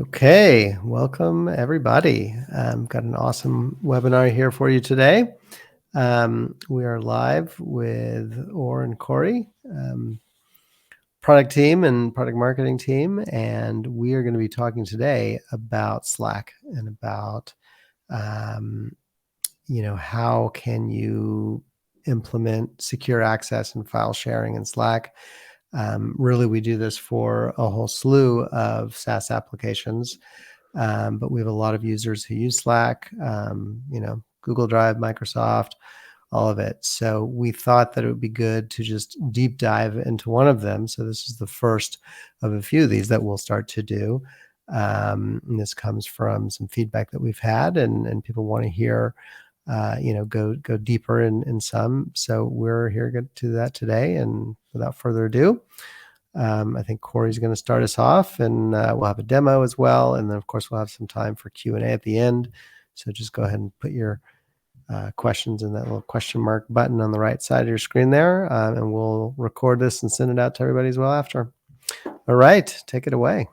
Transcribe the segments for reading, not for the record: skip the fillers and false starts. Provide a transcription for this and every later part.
Okay, welcome everybody. Got an awesome webinar here for you today. We are live with Orr and Corey, product team and product marketing team, and we are going to be talking today about Slack and about, how can you implement secure access and file sharing in Slack. Really, we do this for a whole slew of SaaS applications. But we have a lot of users who use Slack, Google Drive, Microsoft, all of it. So we thought that it would be good to just deep dive into one of them. So this is the first of a few of these that we'll start to do. And this comes from some feedback that we've had, and people want to hear, go deeper in some. So we're here to do that today. And without further ado, I think Corey's going to start us off, and we'll have a demo as well. And then, of course, we'll have some time for Q&A at the end. So just go ahead and put your questions in that little question mark button on the right side of your screen there, and we'll record this and send it out to everybody as well after. All right, take it away.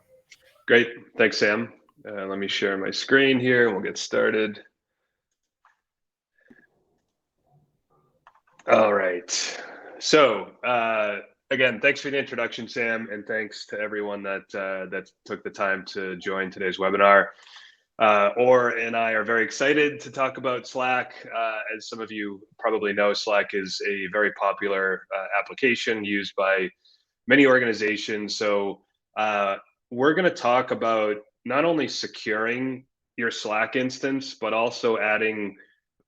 Great. Thanks, Sam. Let me share my screen here and we'll get started. All right. So again, thanks for the introduction, Sam, and thanks to everyone that took the time to join today's webinar. Orr and I are very excited to talk about Slack. As some of you probably know, Slack is a very popular application used by many organizations. So we're going to talk about not only securing your Slack instance, but also adding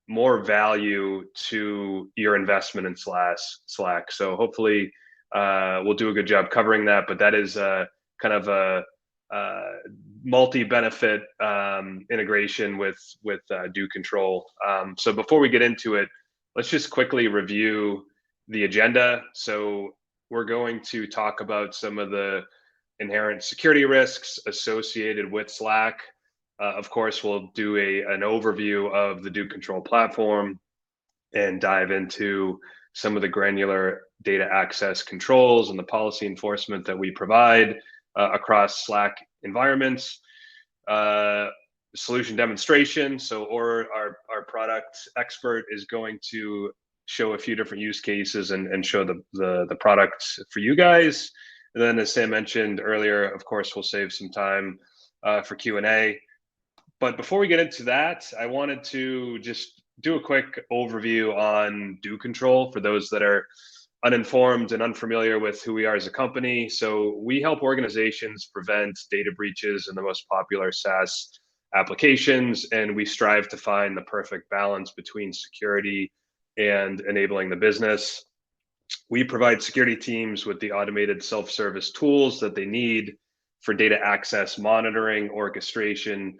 more value to your investment in Slack. So hopefully we'll do a good job covering that, but that is kind of a multi-benefit integration with DoControl. So before we get into it, let's just quickly review the agenda. So we're going to talk about some of the inherent security risks associated with Slack. Of course, we'll do an overview of the DoControl platform and dive into some of the granular data access controls and the policy enforcement that we provide across Slack environments. Solution demonstration. So, our product expert is going to show a few different use cases and show the products for you guys. And then, as Sam mentioned earlier, of course, we'll save some time for Q&A. But before we get into that, I wanted to just do a quick overview on DoControl for those that are uninformed and unfamiliar with who we are as a company. So we help organizations prevent data breaches in the most popular SaaS applications, and we strive to find the perfect balance between security and enabling the business. We provide security teams with the automated self-service tools that they need for data access monitoring, orchestration,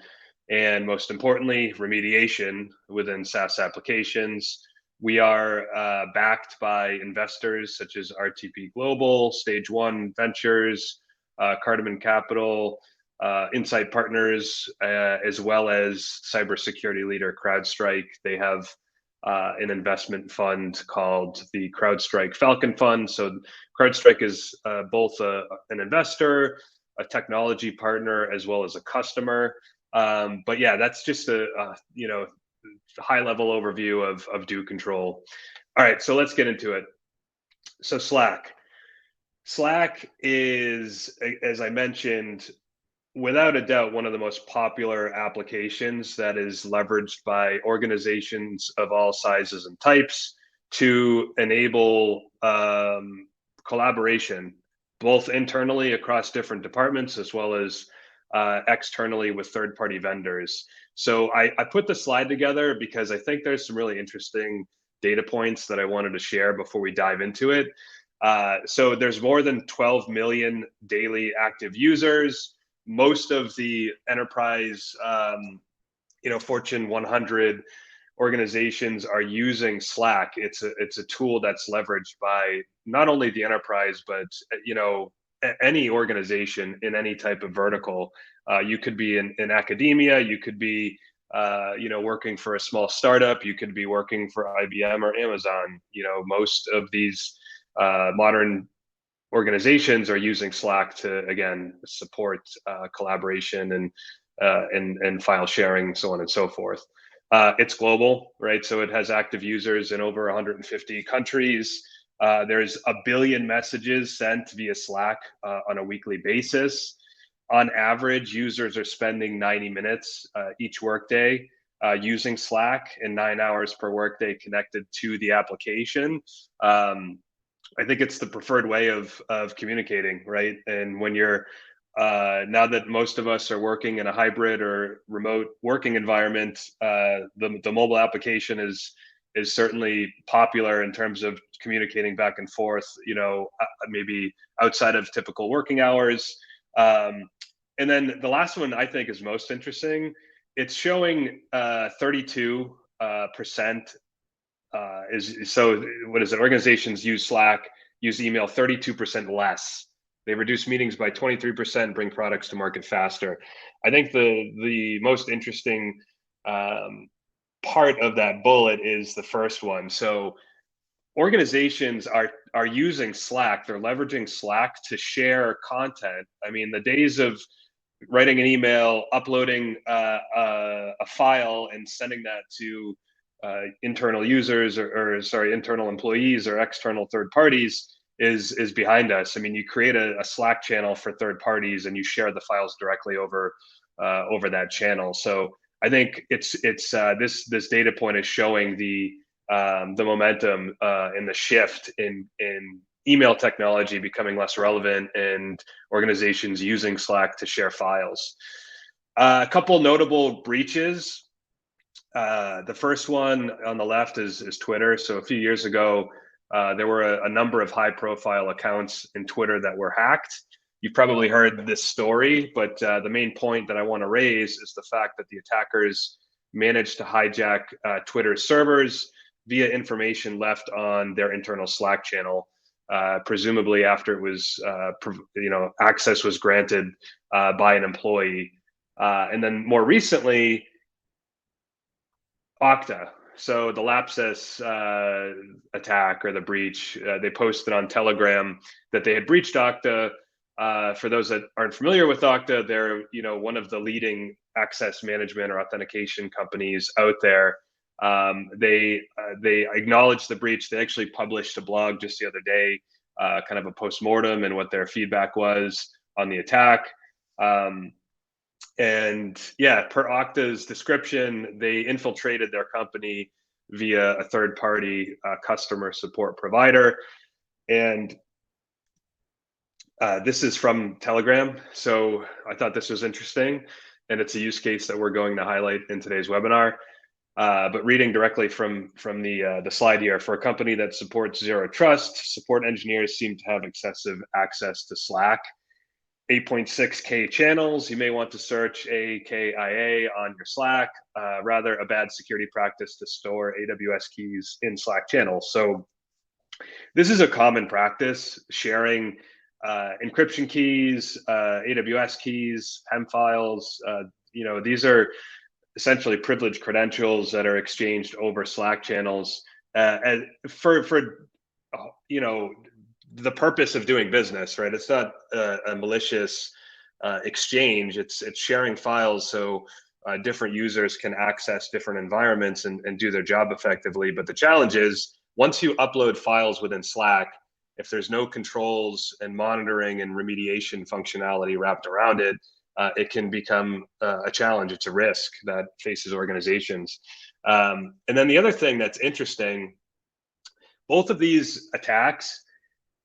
and most importantly, remediation within SaaS applications. We are backed by investors such as RTP Global, Stage One Ventures, Cardamom Capital, Insight Partners, as well as cybersecurity leader CrowdStrike. They have an investment fund called the CrowdStrike Falcon Fund. So CrowdStrike is both an investor, a technology partner, as well as a customer. But yeah, that's just a high-level overview of DoControl. All right, so let's get into it. So Slack is, as I mentioned, without a doubt, one of the most popular applications that is leveraged by organizations of all sizes and types to enable collaboration, both internally across different departments as well as externally with third-party vendors. So I put the slide together because I think there's some really interesting data points that I wanted to share before we dive into it. So there's more than 12 million daily active users. Most of the enterprise, Fortune 100 organizations are using Slack. It's a tool that's leveraged by not only the enterprise, but any organization in any type of vertical. You could be in academia, you could be working for a small startup, you could be working for IBM or Amazon. Most of these modern organizations are using Slack to, again, support collaboration and file sharing, so on and so forth. It's global, right? So it has active users in over 150 countries. There's a billion messages sent via Slack on a weekly basis. On average, users are spending 90 minutes each workday using Slack and 9 hours per workday connected to the application. I think it's the preferred way of communicating, right? And when you're now that most of us are working in a hybrid or remote working environment, the mobile application is certainly popular in terms of communicating back and forth. Maybe outside of typical working hours. And then the last one I think is most interesting. It's showing 32% is so what is it? Organizations use Slack, use email 32% less. They reduce meetings by 23%, bring products to market faster. I think the most interesting part of that bullet is the first one. So organizations are using Slack. They're leveraging Slack to share content. I mean, the days of writing an email, uploading a file, and sending that to internal users internal employees or external third parties is behind us. I mean, you create a Slack channel for third parties and you share the files directly over that channel. So I think it's this data point is showing the momentum and the shift in email technology becoming less relevant and organizations using Slack to share files. A couple notable breaches. The first one on the left is Twitter. So a few years ago, there were a number of high-profile accounts in Twitter that were hacked. You've probably heard this story, but the main point that I want to raise is the fact that the attackers managed to hijack Twitter's servers via information left on their internal Slack channel, presumably after it was, access was granted by an employee. And then more recently, Okta. So the Lapsus attack or the breach, they posted on Telegram that they had breached Okta. For those that aren't familiar with Okta, they're one of the leading access management or authentication companies out there. They acknowledged the breach. They actually published a blog just the other day, kind of a postmortem and what their feedback was on the attack. And yeah, per Okta's description, they infiltrated their company via a third-party customer support provider. And this is from Telegram. So I thought this was interesting. And it's a use case that we're going to highlight in today's webinar. But reading directly from the slide here, for a company that supports zero trust, support engineers seem to have excessive access to Slack. 8.6K channels. You may want to search AKIA on your Slack. Rather, a bad security practice to store AWS keys in Slack channels. So this is a common practice, sharing encryption keys, AWS keys, PEM files. These are essentially privileged credentials that are exchanged over Slack channels for the purpose of doing business, right? It's not a malicious exchange. It's sharing files so different users can access different environments and do their job effectively. But the challenge is, once you upload files within Slack, if there's no controls and monitoring and remediation functionality wrapped around it, it can become a challenge. It's a risk that faces organizations. And then the other thing that's interesting, both of these attacks,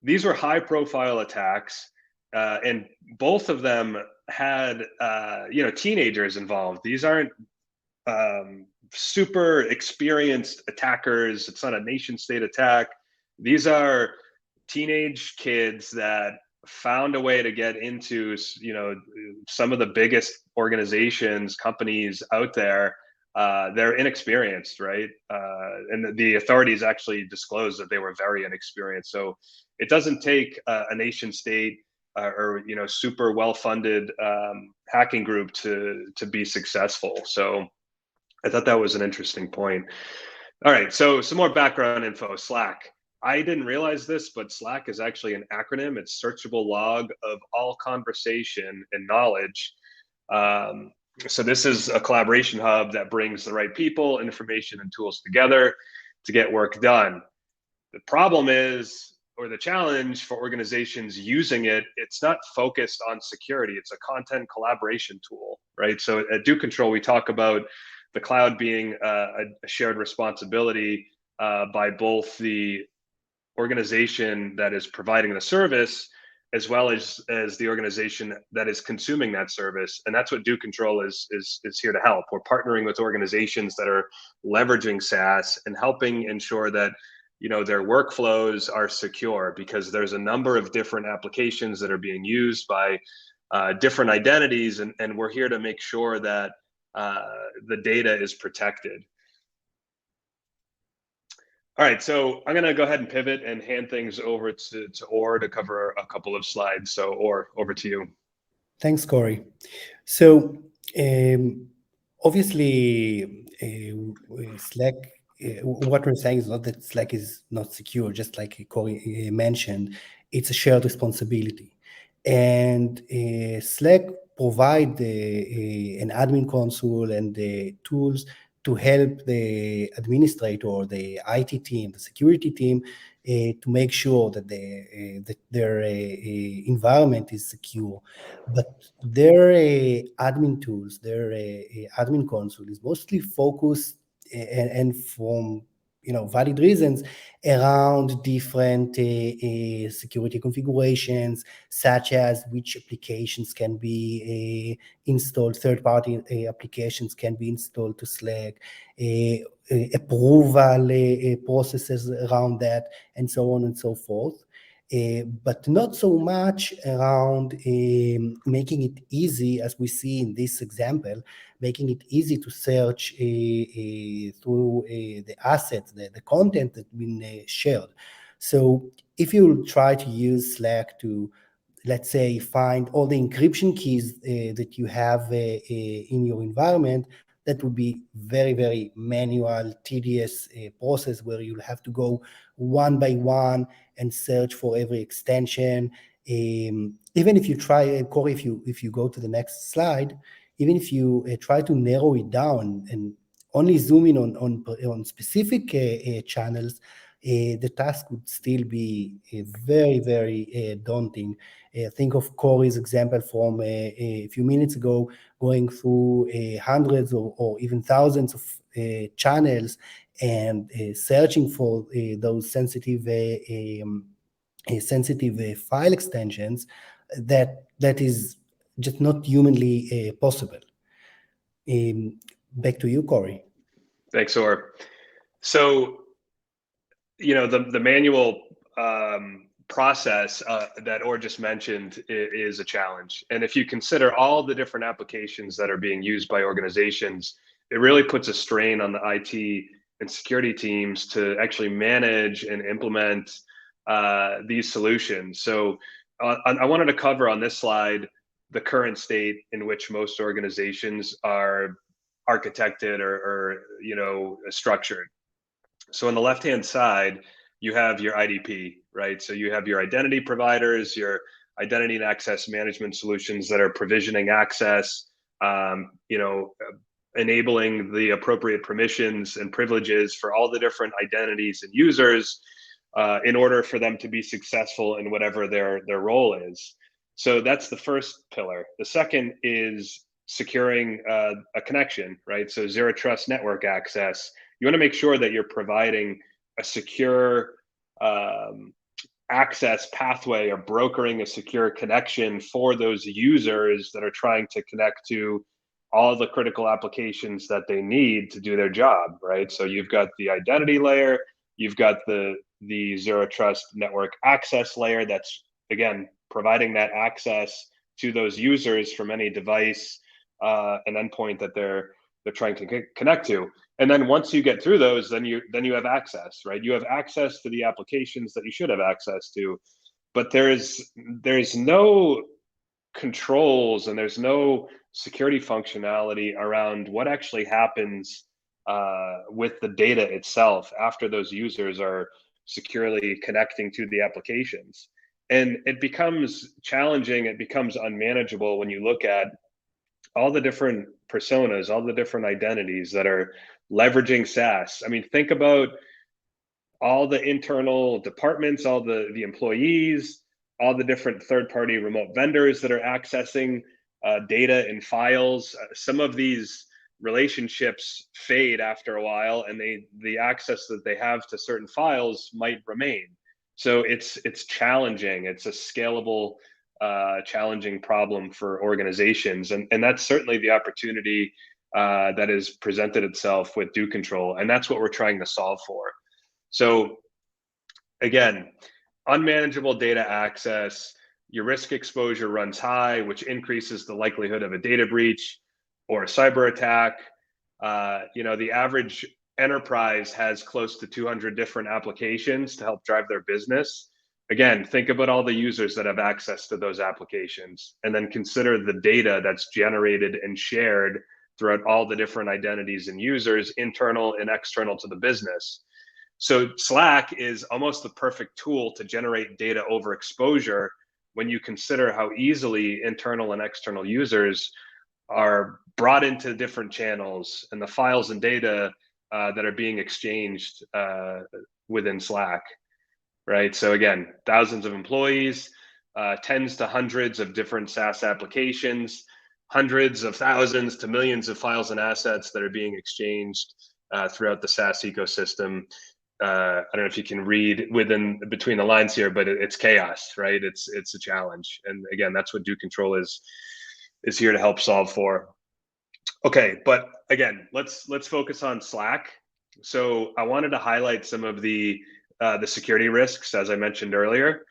these were high-profile attacks, and both of them had teenagers involved. These aren't super experienced attackers. It's not a nation-state attack. These are teenage kids that found a way to get into some of the biggest organizations, companies out there. They're inexperienced, right? And the authorities actually disclosed that they were very inexperienced. So it doesn't take a nation state or super well-funded hacking group to be successful. So I thought that was an interesting point. All right, so some more background info. Slack. I didn't realize this, but Slack is actually an acronym. It's searchable log of all conversation and knowledge. Um, so this is a collaboration hub that brings the right people, information, and tools together to get work done. The problem is, or the challenge for organizations using it, it's not focused on security. It's a content collaboration tool, right? So at DoControl, we talk about the cloud being a shared responsibility by both the organization that is providing the service as well as the organization that is consuming that service. And that's what DoControl is here to help. We're partnering with organizations that are leveraging SaaS and helping ensure that their workflows are secure, because there's a number of different applications that are being used by different identities, and we're here to make sure that the data is protected. All right, so I'm going to go ahead and pivot and hand things over to Orr to cover a couple of slides. So Orr, over to you. Thanks, Corey. So obviously, Slack, what we're saying is not that Slack is not secure, just like Corey mentioned, it's a shared responsibility. And Slack provide an admin console and the tools to help the administrator, the IT team, the security team, to make sure that that their environment is secure. But their admin tools, their admin console is mostly focused and from valid reasons around different security configurations, such as which applications can be installed, third-party applications can be installed to Slack, approval processes around that, and so on and so forth. But not so much around making it easy, as we see in this example, making it easy to search through the assets, the content that's been shared. So if you try to use Slack to, let's say, find all the encryption keys that you have in your environment, that would be very, very manual, tedious process where you'll have to go one by one and search for every extension. Even if you try, Corey, if you go to the next slide, even if you try to narrow it down and only zoom in on specific channels, the task would still be very, very daunting. Think of Corey's example from a few minutes ago, going through hundreds or even thousands of channels and searching for those sensitive file extensions. That is just not humanly possible. Back to you, Corey. Thanks, Orr. So, the manual process that Orr just mentioned is a challenge. And if you consider all the different applications that are being used by organizations, it really puts a strain on the IT and security teams to actually manage and implement these solutions. So I wanted to cover on this slide the current state in which most organizations are architected or structured. So on the left-hand side, you have your IDP, right? So you have your identity providers, your identity and access management solutions that are provisioning access, enabling the appropriate permissions and privileges for all the different identities and users in order for them to be successful in whatever their role is. So that's the first pillar. The second is securing a connection, right? So zero trust network access. You want to make sure that you're providing a secure access pathway or brokering a secure connection for those users that are trying to connect to all the critical applications that they need to do their job, right? So you've got the identity layer, you've got the zero trust network access layer that's, again, providing that access to those users from any device and endpoint that they're trying to connect to. And then once you get through those, then you have access, right? You have access to the applications that you should have access to, but there's no controls and there's no security functionality around what actually happens with the data itself after those users are securely connecting to the applications. And it becomes challenging, it becomes unmanageable when you look at all the different personas, all the different identities that are leveraging SaaS. I mean, think about all the internal departments, all the employees, all the different third-party remote vendors that are accessing data and files. Some of these relationships fade after a while, and the access that they have to certain files might remain. So it's challenging. It's a scalable, challenging problem for organizations, and that's certainly the opportunity that has presented itself with DoControl, and that's what we're trying to solve for. So again, unmanageable data access, your risk exposure runs high, which increases the likelihood of a data breach or a cyber attack. The average enterprise has close to 200 different applications to help drive their business. Again, think about all the users that have access to those applications, and then consider the data that's generated and shared throughout all the different identities and users, internal and external to the business. So Slack is almost the perfect tool to generate data over exposure when you consider how easily internal and external users are brought into different channels and the files and data that are being exchanged within Slack, right? So again, thousands of employees, tens to hundreds of different SaaS applications, hundreds of thousands to millions of files and assets that are being exchanged throughout the SaaS ecosystem. I don't know if you can read between the lines here, but it's chaos, right? It's a challenge, and again, that's what DoControl is here to help solve for. Okay, but again, let's focus on Slack. So I wanted to highlight some of the security risks, as I mentioned earlier.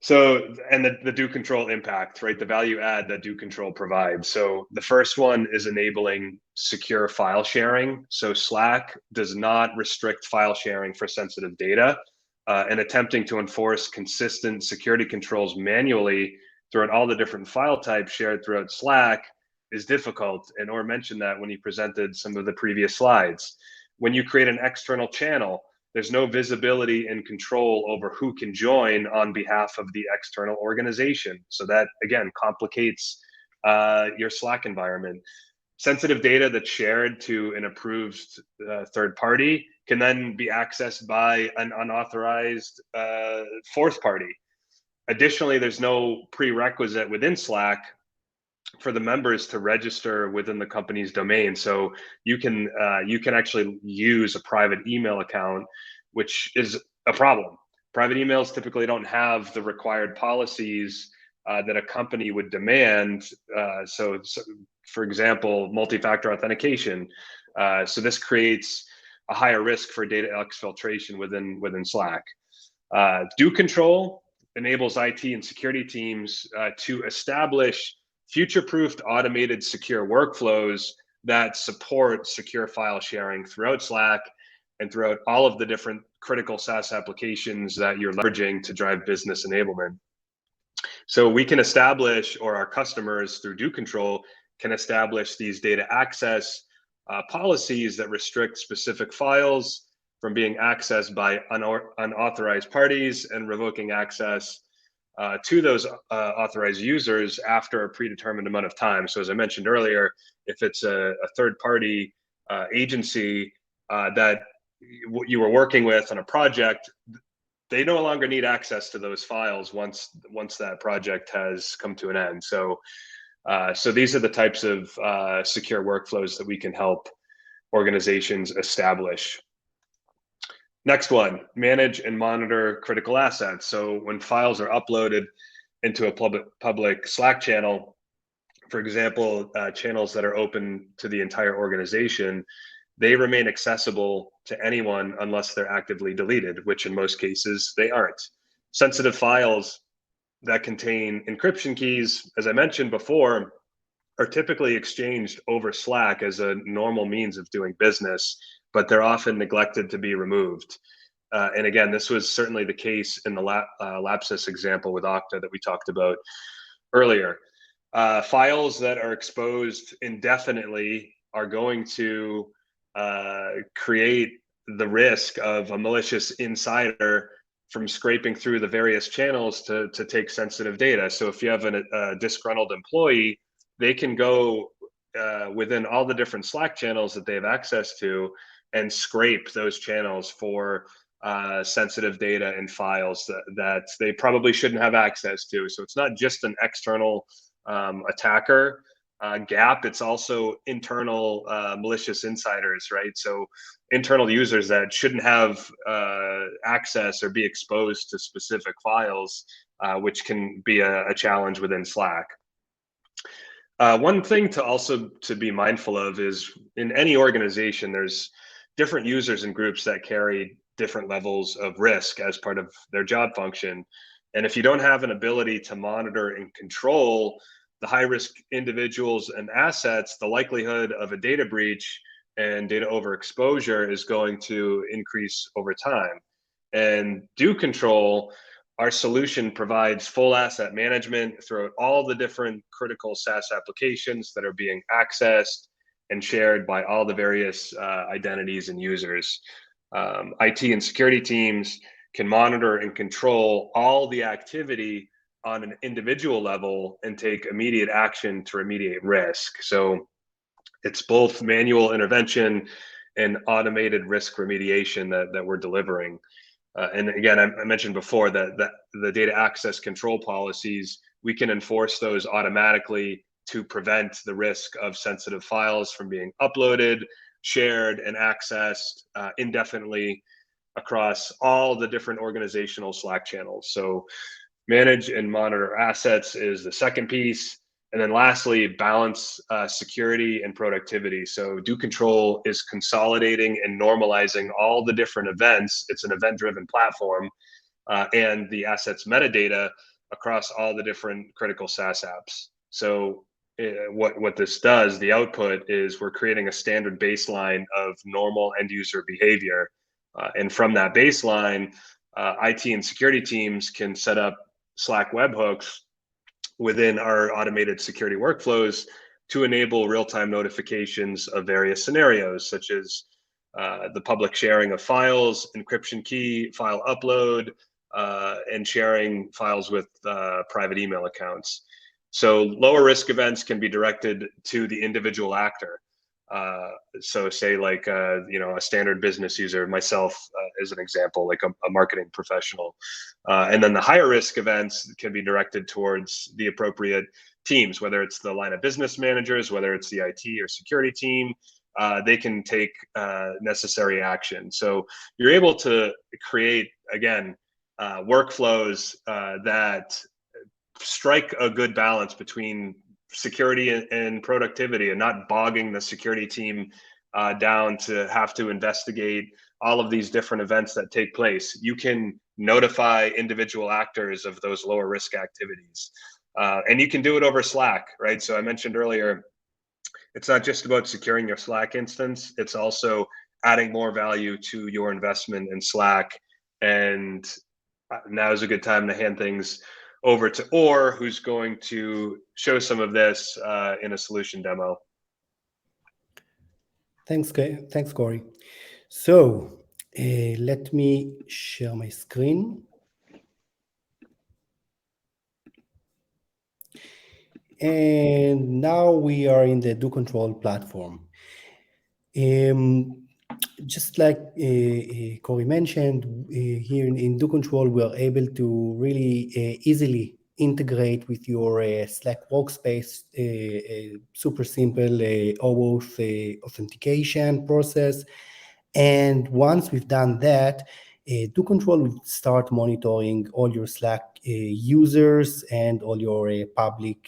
So, and the DoControl impact, right? The value add that DoControl provides. So the first one is enabling secure file sharing. So Slack does not restrict file sharing for sensitive data, and attempting to enforce consistent security controls manually throughout all the different file types shared throughout Slack is difficult. And Or mentioned that when he presented some of the previous slides. When you create an external channel, there's no visibility and control over who can join on behalf of the external organization. So that, again, complicates your Slack environment. Sensitive data that's shared to an approved third party can then be accessed by an unauthorized fourth party. Additionally, there's no prerequisite within Slack for the members to register within the company's domain. So you can actually use a private email account, which is a problem. Private emails typically don't have the required policies that a company would demand. So for example, multi-factor authentication. So this creates a higher risk for data exfiltration within Slack. DoControl enables IT and security teams to establish future-proofed automated secure workflows that support secure file sharing throughout Slack and throughout all of the different critical SaaS applications that you're leveraging to drive business enablement. So we can establish, or our customers through DoControl can establish these data access policies that restrict specific files from being accessed by unauthorized parties and revoking access to those authorized users after a predetermined amount of time. So as I mentioned earlier, if it's a third-party agency that you were working with on a project, they no longer need access to those files once that project has come to an end. So these are the types of secure workflows that we can help organizations establish. Next one, manage and monitor critical assets. So when files are uploaded into a public Slack channel, for example, channels that are open to the entire organization, they remain accessible to anyone unless they're actively deleted, which in most cases they aren't. Sensitive files that contain encryption keys, as I mentioned before, are typically exchanged over Slack as a normal means of doing business, but they're often neglected to be removed. And again, this was certainly the case in the Lapsus example with Okta that we talked about earlier. Files that are exposed indefinitely are going to create the risk of a malicious insider from scraping through the various channels to take sensitive data. So if you have a disgruntled employee, they can go within all the different Slack channels that they have access to and scrape those channels for sensitive data and files that they probably shouldn't have access to. So it's not just an external attacker gap, it's also internal malicious insiders, right? So internal users that shouldn't have access or be exposed to specific files, which can be a challenge within Slack. One thing to also to be mindful of is in any organization, there's different users and groups that carry different levels of risk as part of their job function. And if you don't have an ability to monitor and control the high risk individuals and assets, the likelihood of a data breach and data overexposure is going to increase over time. And DoControl, our solution, provides full asset management throughout all the different critical SaaS applications that are being accessed and shared by all the various identities and users. IT and security teams can monitor and control all the activity on an individual level and take immediate action to remediate risk. So it's both manual intervention and automated risk remediation that we're delivering. And again, I mentioned before that the data access control policies, we can enforce those automatically to prevent the risk of sensitive files from being uploaded, shared, and accessed indefinitely across all the different organizational Slack channels. So manage and monitor assets is the second piece. And then lastly, balance security and productivity. So DoControl is consolidating and normalizing all the different events. It's an event-driven platform and the assets metadata across all the different critical SaaS apps. So what this does, the output is we're creating a standard baseline of normal end user behavior. And from that baseline, IT and security teams can set up Slack webhooks within our automated security workflows to enable real-time notifications of various scenarios, such as the public sharing of files, encryption key, file upload, and sharing files with private email accounts. So lower risk events can be directed to the individual actor. So say like, a standard business user, myself as an example, like a marketing professional. And then the higher risk events can be directed towards the appropriate teams, whether it's the line of business managers, whether it's the IT or security team, they can take necessary action. So you're able to create, again, workflows that strike a good balance between security and productivity and not bogging the security team down to have to investigate all of these different events that take place. You can notify individual actors of those lower risk activities. And you can do it over Slack, right? So I mentioned earlier, it's not just about securing your Slack instance, it's also adding more value to your investment in Slack. And now is a good time to hand things over to Or, who's going to show some of this in a solution demo. Thanks, Corey. So let me share my screen. And now we are in the DoControl platform. Just like Corey mentioned, here in DoControl, we are able to really easily integrate with your Slack workspace, super simple OAuth authentication process. And once we've done that, DoControl will start monitoring all your Slack users and all your public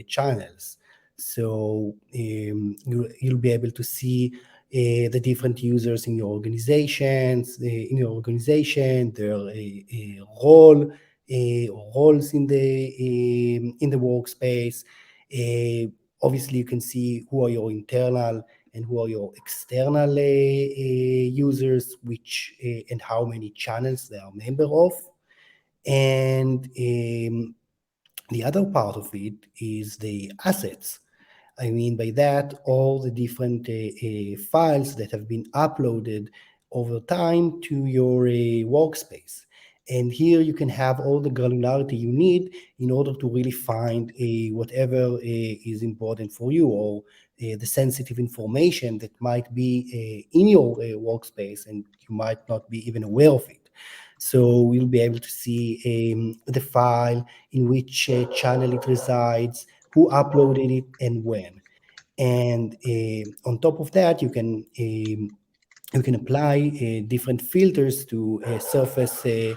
channels. So you'll be able to see the different users in your organizations, their role or roles in the workspace. Obviously, you can see who are your internal and who are your external users, which and how many channels they are member of. And the other part of it is the assets. I mean by that, all the different files that have been uploaded over time to your workspace. And here you can have all the granularity you need in order to really find whatever is important for you, or the sensitive information that might be in your workspace and you might not be even aware of it. So you'll be able to see the file, in which channel it resides, who uploaded it, and when. And on top of that, you can apply different filters to surface the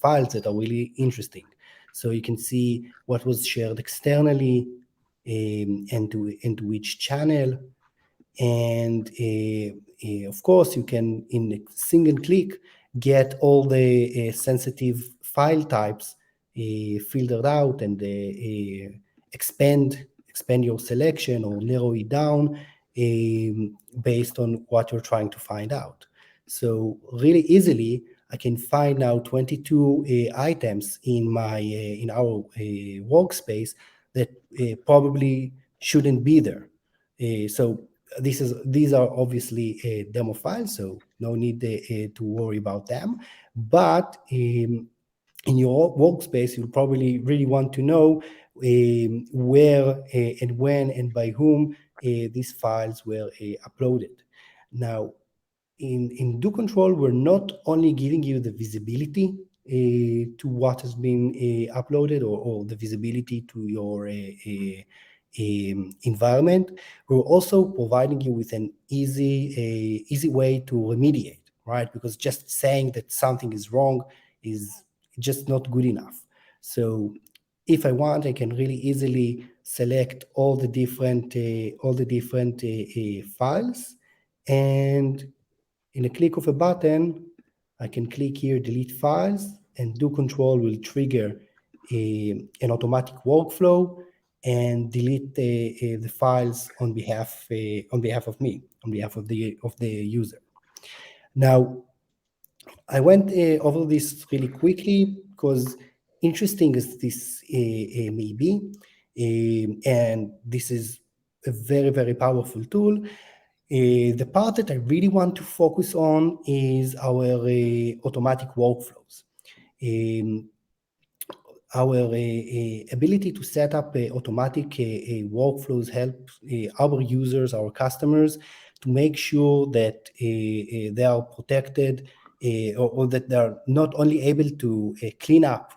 files that are really interesting. So you can see what was shared externally, and to which channel. And of course, you can, in a single click, get all the sensitive file types filtered out, and expand your selection or narrow it down based on what you're trying to find out. So really easily, I can find now 22 items in our workspace that probably shouldn't be there. So these are obviously demo files, so no need to worry about them. But in your workspace, you'll probably really want to know where and when and by whom these files were uploaded. Now, in DoControl, we're not only giving you the visibility to what has been uploaded, or the visibility to your environment. We're also providing you with an easy way to remediate, right? Because just saying that something is wrong is just not good enough. So if I want, I can really easily select all the different files, and in a click of a button, I can click here, delete files, and DoControl will trigger an automatic workflow and delete the files on behalf of me, on behalf of the user. Now, I went over this really quickly because, interesting as this may be, and this is a very powerful tool. The part that I really want to focus on is our automatic workflows. Our ability to set up automatic workflows help our users, our customers, to make sure that they are protected, or that they are not only able to clean up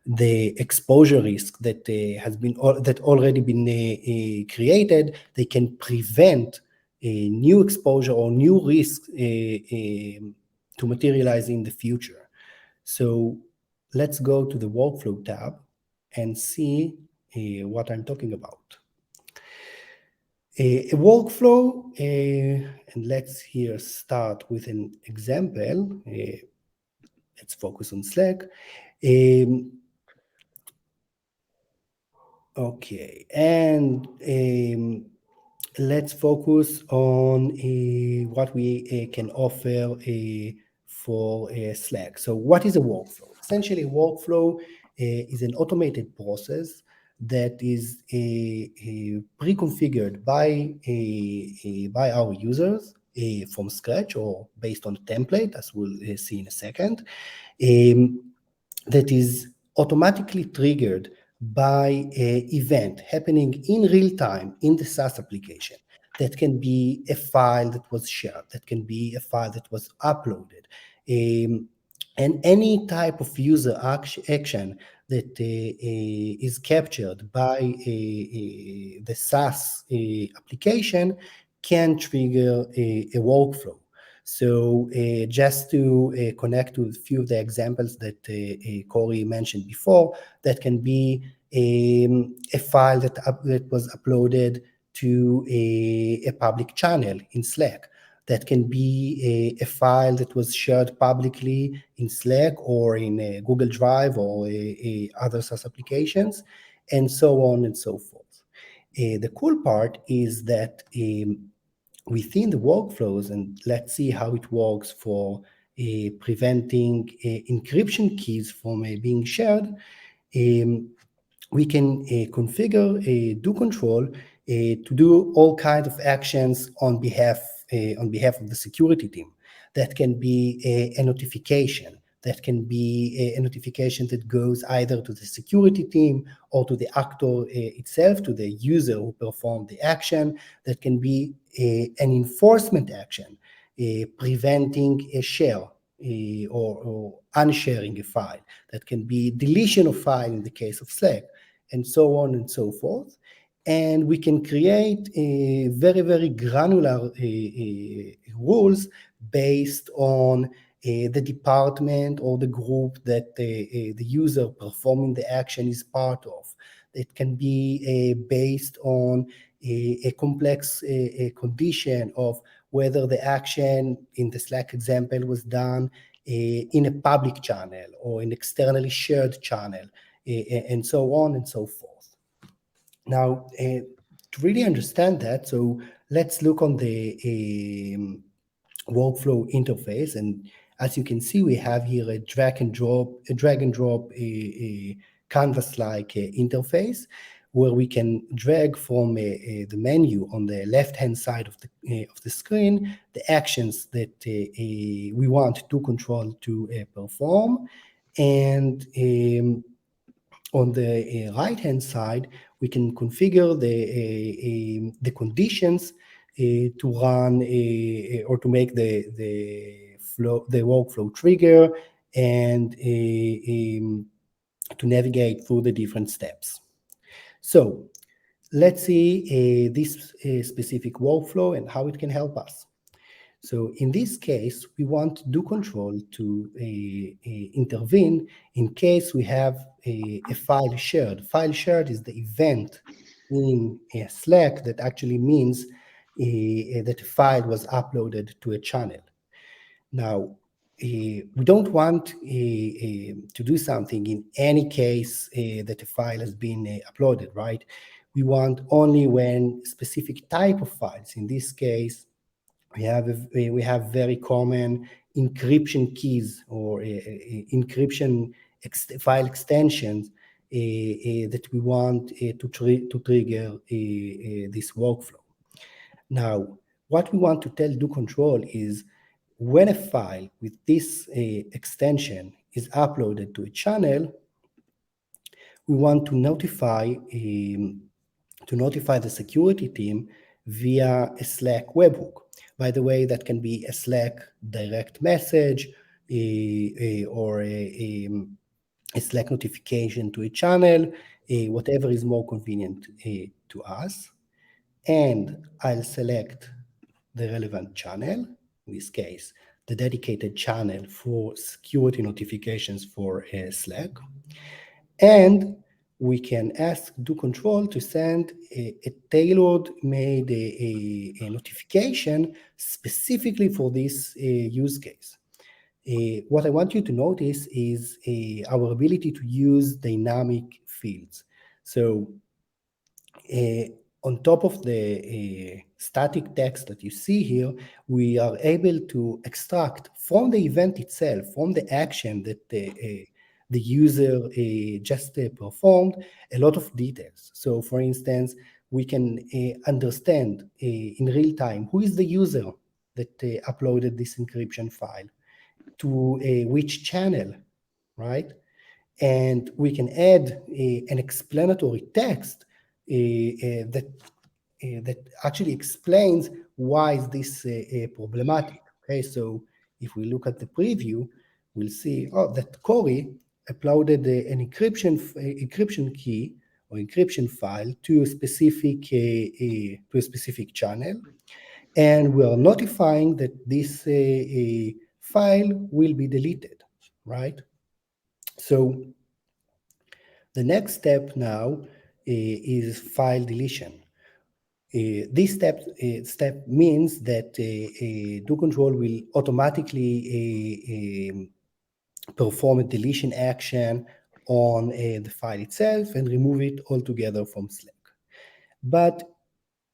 the exposure risk that that already been created. They can prevent a new exposure or new risk to materialize in the future. So let's go to the workflow tab and see what I'm talking about. A workflow, and let's here start with an example. Let's focus on Slack. Okay, and let's focus on what we can offer for Slack. So what is a workflow? Essentially, a workflow is an automated process that is pre-configured by our users from scratch, or based on a template, as we'll see in a second, that is automatically triggered by an event happening in real time in the SaaS application. That can be a file that was shared, that can be a file that was uploaded, and any type of user action that is captured by the SaaS application can trigger a workflow. So just to connect to a few of the examples that Corey mentioned before, that can be a file that was uploaded to a public channel in Slack. That can be a file that was shared publicly in Slack or in Google Drive or other SaaS applications, and so on and so forth. The cool part is that within the workflows, and let's see how it works for preventing encryption keys from being shared, we can configure DoControl to do all kinds of actions on behalf of the security team. That can be a notification. That can be a notification that goes either to the security team or to the actor itself, to the user who performed the action. That can be an enforcement action, preventing a share or unsharing a file. That can be deletion of file in the case of Slack, and so on and so forth. And we can create very, very granular rules based on the department or the group that the user performing the action is part of. It can be based on a complex condition of whether the action in the Slack example was done in a public channel or an externally shared channel, and so on and so forth. Now, to really understand that, so let's look on the workflow interface, and as you can see, we have here a drag and drop a canvas-like interface where we can drag from the menu on the left-hand side of the screen the actions that we want DoControl to perform, and on the right-hand side, we can configure the conditions to run or to make the workflow trigger and to navigate through the different steps. So let's see this specific workflow and how it can help us. So in this case, we want DoControl to intervene in case we have a file shared. File shared is the event in Slack that actually means that a file was uploaded to a channel. Now, we don't want to do something in any case that a file has been uploaded, right? We want only when specific type of files, in this case, we have very common encryption keys or encryption file extensions that we want to trigger this workflow. Now, what we want to tell DoControl is when a file with this extension is uploaded to a channel, we want to notify the security team via a Slack webhook. By the way, that can be a Slack direct message or a Slack notification to a channel, whatever is more convenient to us. And I'll select the relevant channel, in this case, the dedicated channel for security notifications for Slack. And we can ask DoControl to send a tailored made a notification specifically for this use case. What I want you to notice is our ability to use dynamic fields. So on top of the static text that you see here, we are able to extract from the event itself, from the action that the user just performed, a lot of details. So for instance, we can understand in real time who is the user that uploaded this encryption file, to which channel, right? And we can add an explanatory text that actually explains why is this problematic. Okay, so if we look at the preview, we'll see that Corey uploaded an encryption key or encryption file to a specific channel, and we are notifying that this file will be deleted, right? So the next step now is file deletion. This step means that DoControl will automatically perform a deletion action on the file itself and remove it altogether from Slack. But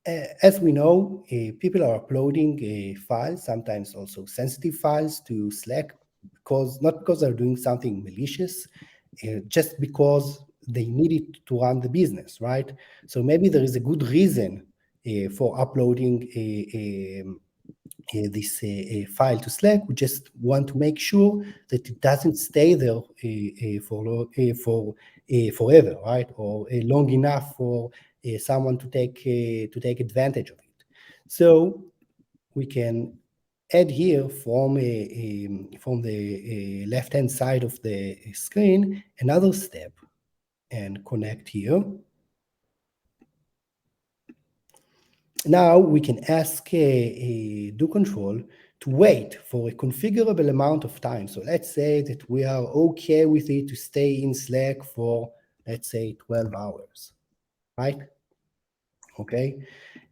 as we know, people are uploading files, sometimes also sensitive files, to Slack, not because they're doing something malicious, just because they need it to run the business, right? So maybe there is a good reason for uploading this file to Slack. We just want to make sure that it doesn't stay there forever, right? Or long enough for someone to take advantage of it. So we can add here from the left-hand side of the screen another step and connect here. Now we can ask DoControl to wait for a configurable amount of time. So let's say that we are okay with it to stay in Slack for, let's say, 12 hours, right? Okay,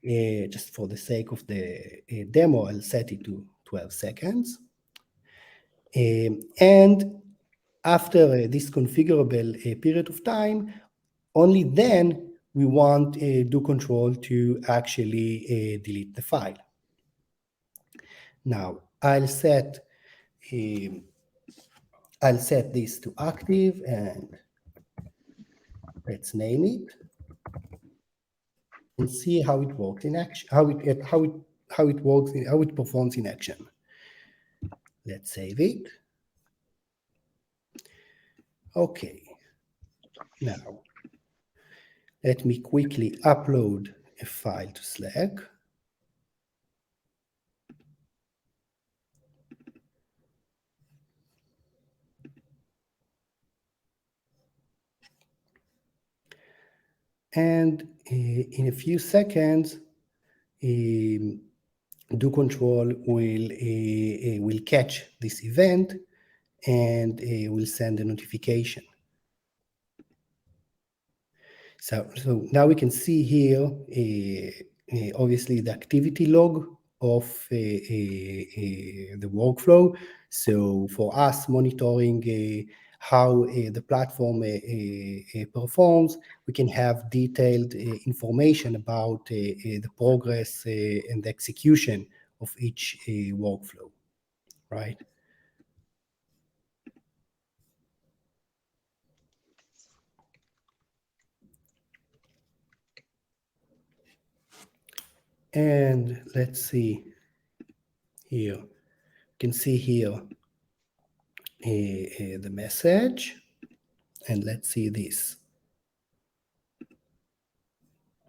just for the sake of the demo, I'll set it to 12 seconds. And after this configurable period of time, only then we want DoControl to actually delete the file. Now I'll set this to active and let's name it and see how it works in action. How it performs in action. Let's save it. Okay. Now let me quickly upload a file to Slack. And in a few seconds, DoControl will catch this event and will send a notification. So now we can see here, obviously, the activity log of the workflow. So for us monitoring how the platform performs, we can have detailed information about the progress and the execution of each workflow, right? And let's see here. You can see here the message. And let's see this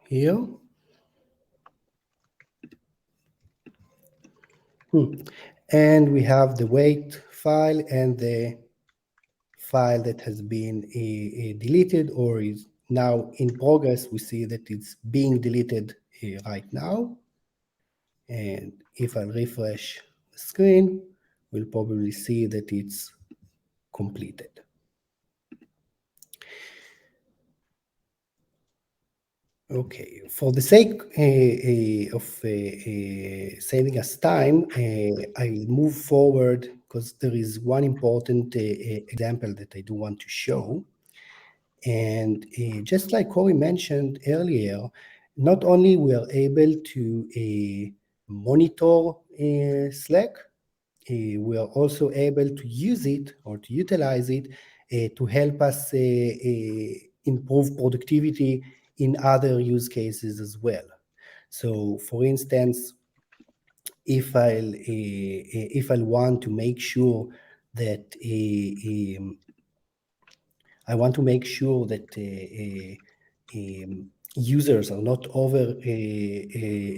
here. And we have the wait file and the file that has been deleted or is now in progress. We see that it's being deleted right now. And if I refresh the screen, we'll probably see that it's completed. Okay, for the sake of saving us time, I'll move forward because there is one important example that I do want to show. And just like Corey mentioned earlier, not only we are able to monitor Slack, we are also able to use it or to utilize it to help us improve productivity in other use cases as well. So, for instance, if I'll want to make sure that users are not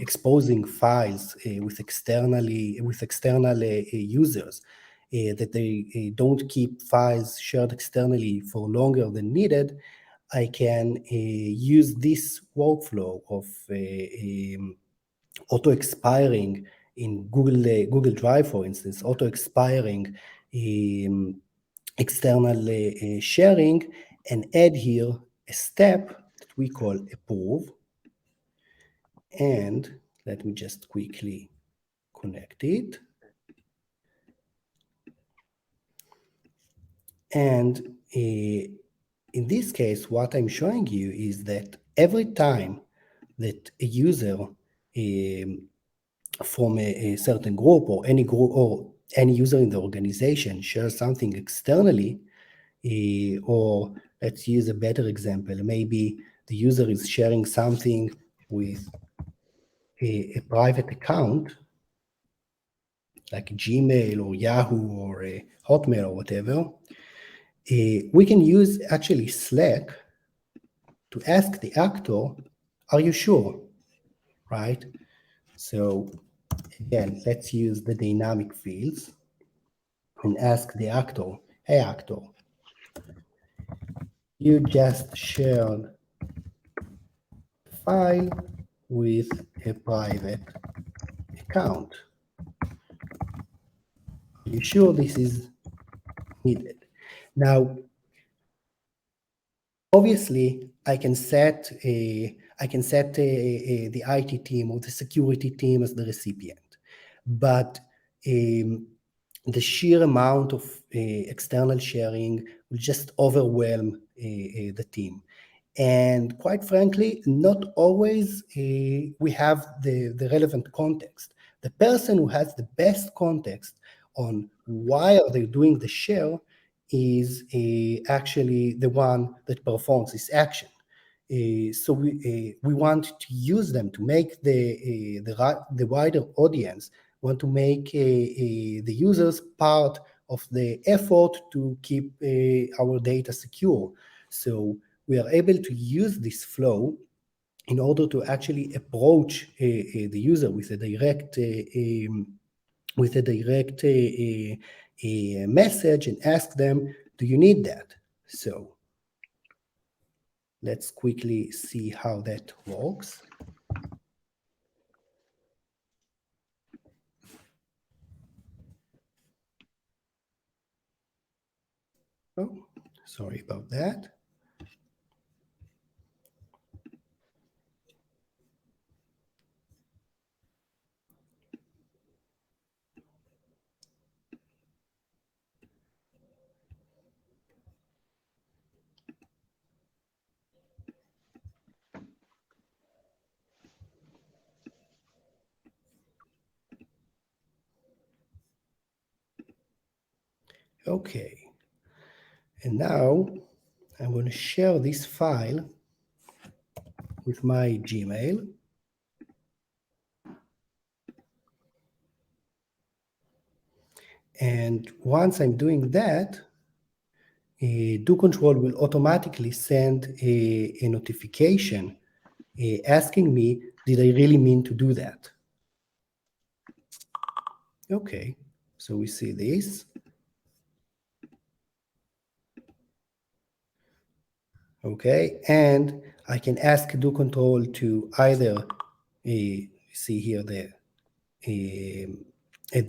exposing files with external users, that they don't keep files shared externally for longer than needed, I can use this workflow of auto-expiring in Google Drive, for instance, auto-expiring external sharing, and add here a step that we call approve. And let me just quickly connect it. And in this case, what I'm showing you is that every time that a user from a certain group or any user in the organization shares something externally, or let's use a better example. Maybe the user is sharing something with a private account, like Gmail or Yahoo or a Hotmail or whatever. We can use actually Slack to ask the actor, are you sure, right? So again, let's use the dynamic fields and ask the actor, hey actor, you just shared a file with a private account. Are you sure this is needed? Now, obviously, I can set the IT team or the security team as the recipient, but the sheer amount of external sharing will just overwhelm the team. And quite frankly, not always we have the relevant context. The person who has the best context on why are they doing the share is actually the one that performs this action. So we want to use them to make the wider audience, want to make the users part of the effort to keep our data secure. So we are able to use this flow in order to actually approach the user with a direct message and ask them, do you need that? So let's quickly see how that works. Oh, sorry about that. Okay, and now I'm going to share this file with my Gmail. And once I'm doing that, DoControl will automatically send a notification asking me, did I really mean to do that? Okay, so we see this. Okay, and I can ask DoControl to either see here the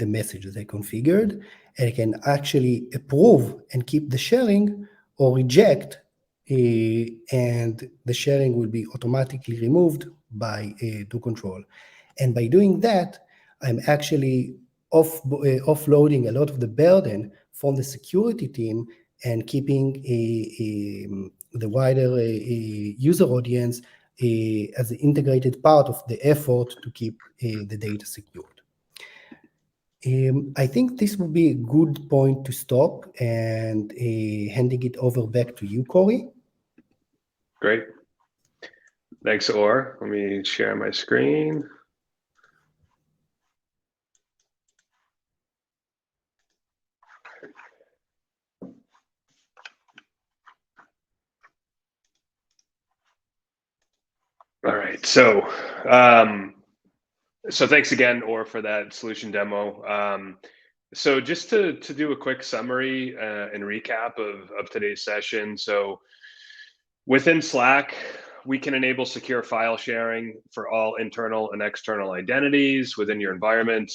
message that I configured, and I can actually approve and keep the sharing or reject, and the sharing will be automatically removed by DoControl. And by doing that, I'm actually offloading a lot of the burden from the security team and keeping the wider user audience as an integrated part of the effort to keep the data secured. I think this would be a good point to stop and handing it over back to you, Corey. Great. Thanks, Or. Let me share my screen. All right, so thanks again, Or, for that solution demo. So just to do a quick summary and recap of today's session. So within Slack, we can enable secure file sharing for all internal and external identities within your environment,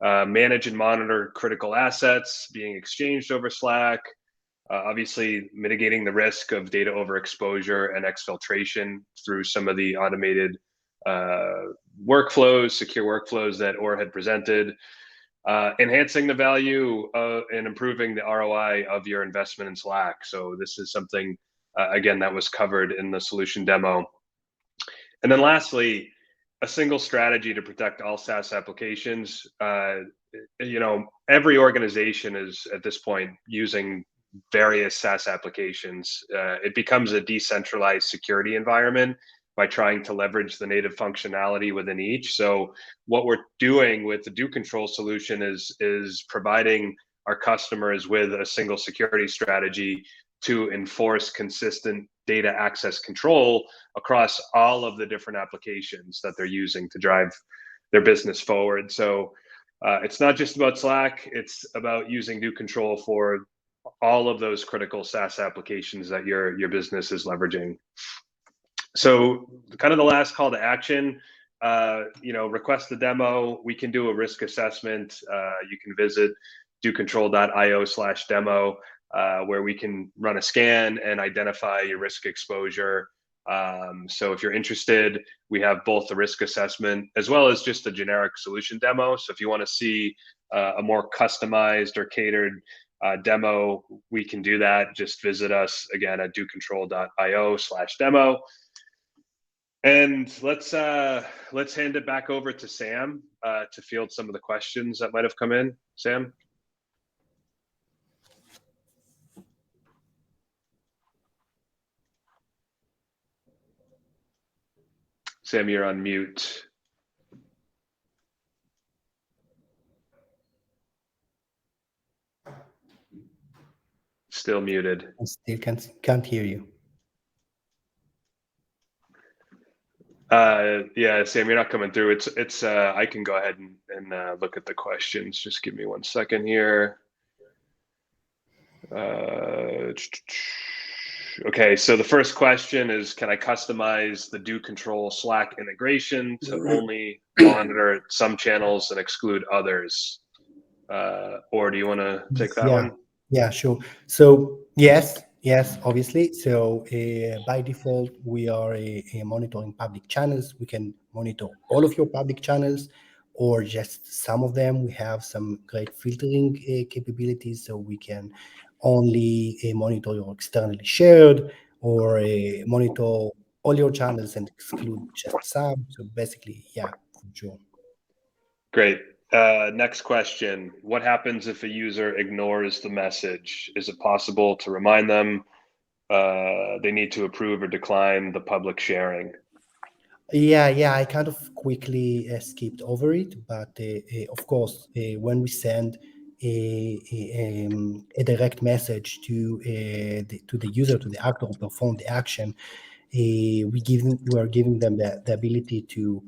manage and monitor critical assets being exchanged over Slack, obviously mitigating the risk of data overexposure and exfiltration through some of the automated workflows, secure workflows that Or had presented, enhancing the value and improving the ROI of your investment in Slack. So this is something, again, that was covered in the solution demo. And then lastly, a single strategy to protect all SaaS applications. Every organization is at this point using various SaaS applications. It becomes a decentralized security environment by trying to leverage the native functionality within each. So what we're doing with the DoControl solution is providing our customers with a single security strategy to enforce consistent data access control across all of the different applications that they're using to drive their business forward. So it's not just about Slack, it's about using DoControl for all of those critical SaaS applications that your business is leveraging. So kind of the last call to action, request the demo. We can do a risk assessment. You can visit docontrol.io/demo, where we can run a scan and identify your risk exposure. So if you're interested, we have both the risk assessment as well as just a generic solution demo. So if you want to see a more customized or catered demo, we can do that. Just visit us again at docontrol.io/demo. And let's hand it back over to Sam to field some of the questions that might have come in. Sam? Sam, you're on mute. Still muted. I still can't hear you. Yeah, Sam, you're not coming through. It's I can go ahead and look at the questions. Just give me 1 second here. Okay, so the first question is, can I customize the DoControl Slack integration to only monitor some channels and exclude others? Or do you want to take that one? Yeah, sure. So yes, obviously. So by default, we are monitoring public channels. We can monitor all of your public channels or just some of them. We have some great filtering capabilities, so we can only monitor your externally shared or monitor all your channels and exclude just some. So basically, yeah, for sure. Great. Next question. What happens if a user ignores the message? Is it possible to remind them they need to approve or decline the public sharing? Yeah, I kind of quickly skipped over it, but of course, when we send a direct message to the user, to the actor who performed the action, we are giving them the ability to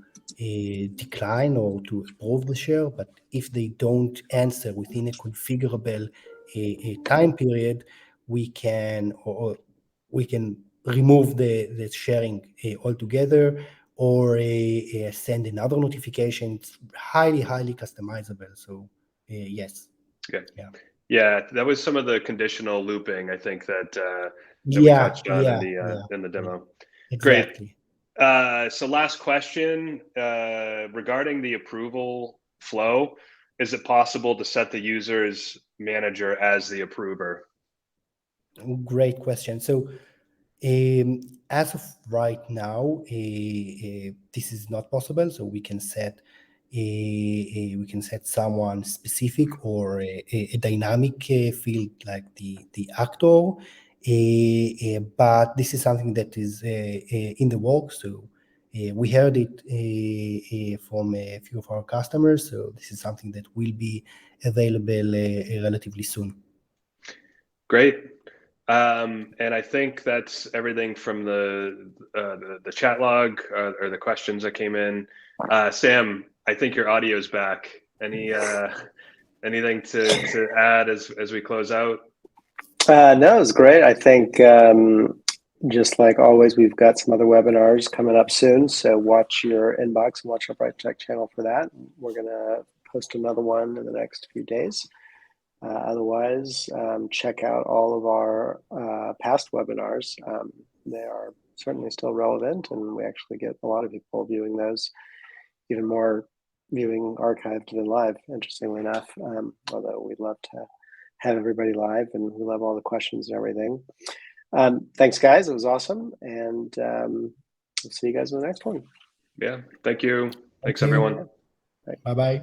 decline or to approve the share. But if they don't answer within a configurable time period, we can remove the sharing altogether, or send another notification. It's highly customizable. So yes. Yeah, that was some of the conditional looping, I think, that we touched on in the demo. Exactly. Great. So last question, regarding the approval flow, is it possible to set the user's manager as the approver? Great question. So as of right now, this is not possible. So we can set someone specific or a dynamic field like the actor. But this is something that is in the works. So we heard it from a few of our customers. So this is something that will be available relatively soon. Great. And I think that's everything from the chat log or the questions that came in. Sam, I think your audio's back. Anything to add as we close out? No, it's great. I think just like always, we've got some other webinars coming up soon. So watch your inbox and watch our Bright Tech channel for that. We're going to post another one in the next few days. Otherwise, check out all of our past webinars. They are certainly still relevant, and we actually get a lot of people viewing those, even more viewing archived than live, interestingly enough, although we'd love to have everybody live, and we love all the questions and everything. Thanks, guys. It was awesome, and we'll see you guys in the next one. Yeah, thank you. Thanks, everyone. Bye-bye.